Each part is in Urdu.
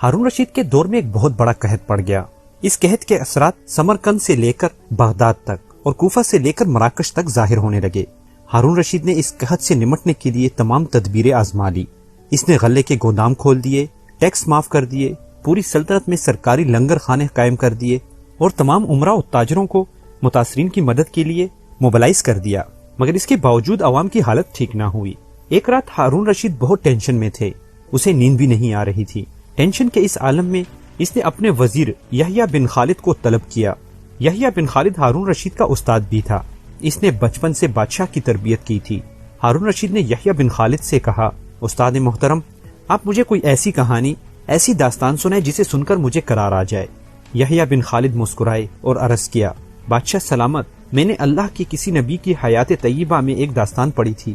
ہارون رشید کے دور میں ایک بہت بڑا قحط پڑ گیا۔ اس قحط کے اثرات سمرقند سے لے کر بغداد تک اور کوفہ سے لے کر مراکش تک ظاہر ہونے لگے۔ ہارون رشید نے اس قحط سے نمٹنے کے لیے تمام تدبیریں آزما لی۔ اس نے غلے کے گودام کھول دیے، ٹیکس معاف کر دیے، پوری سلطنت میں سرکاری لنگر خانے قائم کر دیے اور تمام امراء و تاجروں کو متاثرین کی مدد کے لیے موبلائز کر دیا، مگر اس کے باوجود عوام کی حالت ٹھیک نہ ہوئی۔ ایک رات ہارون رشید بہت ٹینشن میں تھے، اسے نیند بھی نہیں آ رہی تھی۔ ٹینشن کے اس عالم میں اس نے اپنے وزیر یحییٰ بن خالد کو طلب کیا۔ یحییٰ بن خالد ہارون رشید کا استاد بھی تھا، اس نے بچپن سے بادشاہ کی تربیت کی تھی۔ ہارون رشید نے یحییٰ بن خالد سے کہا، استاد محترم، آپ مجھے کوئی ایسی کہانی، ایسی داستان سنائے جسے سن کر مجھے قرار آ جائے۔ یحییٰ بن خالد مسکرائے اور عرض کیا، بادشاہ سلامت، میں نے اللہ کی کسی نبی کی حیات طیبہ میں ایک داستان پڑھی تھی۔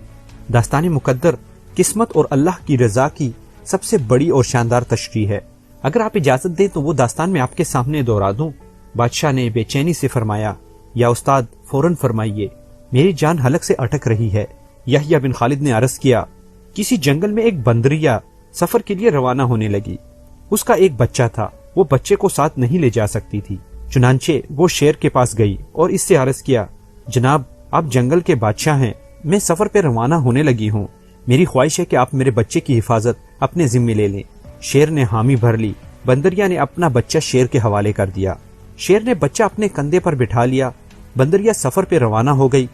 داستان مقدر قسمت اور اللہ کی رضا کی سب سے بڑی اور شاندار تشریح ہے۔ اگر آپ اجازت دیں تو وہ داستان میں آپ کے سامنے دہرا دوں۔ بادشاہ نے بے چینی سے فرمایا، یا استاد فوراً فرمائیے، میری جان حلق سے اٹک رہی ہے۔ یحییٰ بن خالد نے عرض کیا، کسی جنگل میں ایک بندریہ سفر کے لیے روانہ ہونے لگی۔ اس کا ایک بچہ تھا، وہ بچے کو ساتھ نہیں لے جا سکتی تھی، چنانچہ وہ شیر کے پاس گئی اور اس سے عرض کیا، جناب آپ جنگل کے بادشاہ ہیں، میں سفر پہ روانہ ہونے لگی ہوں، میری خواہش ہے کہ آپ میرے بچے کی حفاظت اپنے ذمے لے لیں۔ شیر نے حامی بھر لی، بندریہ نے اپنا بچہ شیر کے حوالے کر دیا۔ شیر نے بچہ اپنے کندھے پر بٹھا لیا، بندریہ سفر پہ روانہ ہو گئی۔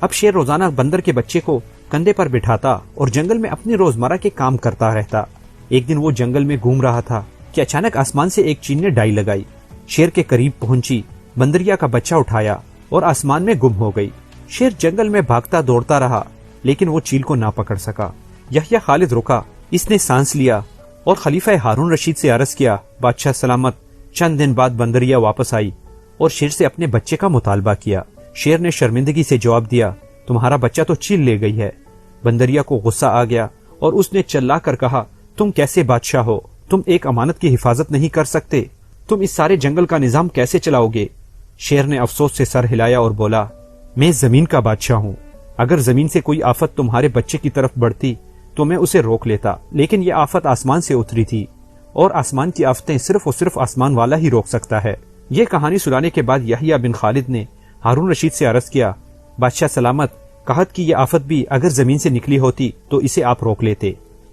اب شیر روزانہ بندر کے بچے کو کندھے پر بٹھاتا اور جنگل میں اپنی روزمرہ کے کام کرتا رہتا۔ ایک دن وہ جنگل میں گھوم رہا تھا کہ اچانک آسمان سے ایک چیل نے ڈائی لگائی، شیر کے قریب پہنچی، بندریہ کا بچہ اٹھایا اور آسمان میں گم ہو گئی۔ شیر جنگل میں بھاگتا دوڑتا رہا لیکن وہ چیل کو نہ پکڑ سکا۔ یحییٰ خالد رکا، اس نے سانس لیا اور خلیفہ ہارون رشید سے عرض کیا، بادشاہ سلامت۔ چند دن بعد بندریہ واپس آئی اور شیر سے اپنے بچے کا مطالبہ کیا۔ شیر نے شرمندگی سے جواب دیا، تمہارا بچہ تو چیل لے گئی ہے۔ بندریہ کو غصہ آ گیا اور اس نے چلا کر کہا، تم کیسے بادشاہ ہو؟ تم ایک امانت کی حفاظت نہیں کر سکتے؟ تم اس سارے جنگل کا نظام کیسے چلاؤ گے؟ شیر نے افسوس سے سر ہلایا اور بولا، میں زمین کا بادشاہ ہوں، اگر زمین سے کوئی آفت تمہارے بچے کی طرف بڑھتی تو میں اسے روک لیتا، لیکن یہ آفت آسمان سے اتری تھی اور آسمان کی آفتیں صرف اور صرف آسمان والا ہی روک سکتا ہے۔ یہ کہانی سنانے کے بعد یحییٰ بن خالد نے ہارون رشید سے عرض کیا، بادشاہ سلامت، قحط کی یہ آفت بھی اگر زمین سے نکلی ہوتی تو اسے آپ روک لیتے۔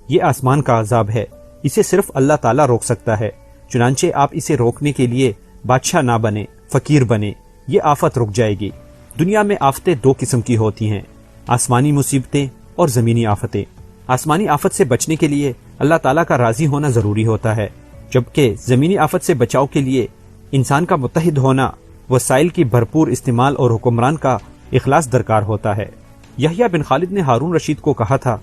یہ آسمان کا عذاب ہے، اسے صرف اللہ تعالیٰ روک سکتا ہے، چنانچہ آپ اسے روکنے کے لیے بادشاہ نہ بنے، فقیر بنے، یہ آفت رک جائے گی۔ دنیا میں آفتیں دو قسم کی ہوتی ہیں، آسمانی مصیبتیں اور زمینی آفتیں۔ آسمانی آفت سے بچنے کے لیے اللہ تعالیٰ کا راضی ہونا ضروری ہوتا ہے، جبکہ زمینی آفت سے بچاؤ کے لیے انسان کا متحد ہونا، وسائل کی بھرپور استعمال اور حکمران کا اخلاص درکار ہوتا ہے۔ یحییٰ بن خالد نے ہارون رشید کو کہا تھا،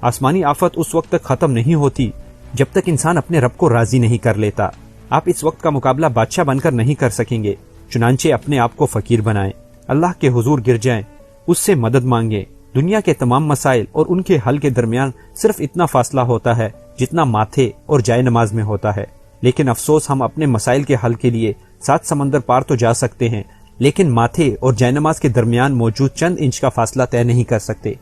آسمانی آفت اس وقت تک ختم نہیں ہوتی جب تک انسان اپنے رب کو راضی نہیں کر لیتا۔ آپ اس وقت کا مقابلہ بادشاہ بن کر نہیں کر سکیں گے، چنانچہ اپنے آپ کو فقیر بنائیں، اللہ کے حضور گر جائیں، اس سے مدد مانگیں۔ دنیا کے تمام مسائل اور ان کے حل کے درمیان صرف اتنا فاصلہ ہوتا ہے جتنا ماتھے اور جائے نماز میں ہوتا ہے، لیکن افسوس ہم اپنے مسائل کے حل کے لیے 7 سمندر پار تو جا سکتے ہیں، لیکن ماتھے اور جائے نماز کے درمیان موجود چند انچ کا فاصلہ طے نہیں کر سکتے۔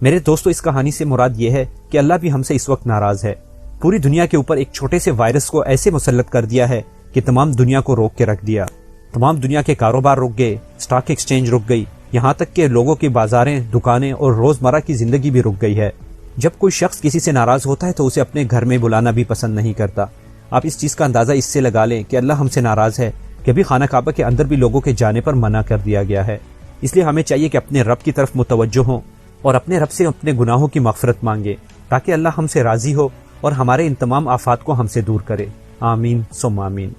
میرے دوستو، اس کہانی سے مراد یہ ہے کہ اللہ بھی ہم سے اس وقت ناراض ہے۔ پوری دنیا کے اوپر ایک چھوٹے سے وائرس کو ایسے مسلط کر دیا ہے کہ تمام دنیا کو روک کے رکھ دیا۔ تمام دنیا کے کاروبار رک گئے، اسٹاک ایکسچینج رک گئی، یہاں تک کہ لوگوں کی بازاریں، دکانیں اور روزمرہ کی زندگی بھی رک گئی ہے۔ جب کوئی شخص کسی سے ناراض ہوتا ہے تو اسے اپنے گھر میں بلانا بھی پسند نہیں کرتا۔ آپ اس چیز کا اندازہ اس سے لگا لیں کہ اللہ ہم سے ناراض ہے کہ ابھی خانہ کعبہ کے اندر بھی لوگوں کے جانے پر منع کر دیا گیا ہے۔ اس لیے ہمیں چاہیے کہ اپنے رب کی طرف متوجہ ہوں اور اپنے رب سے اپنے گناہوں کی مغفرت مانگیں تاکہ اللہ ہم سے راضی ہو اور ہمارے ان تمام آفات کو ہم سے دور کرے۔ آمین ثم آمین۔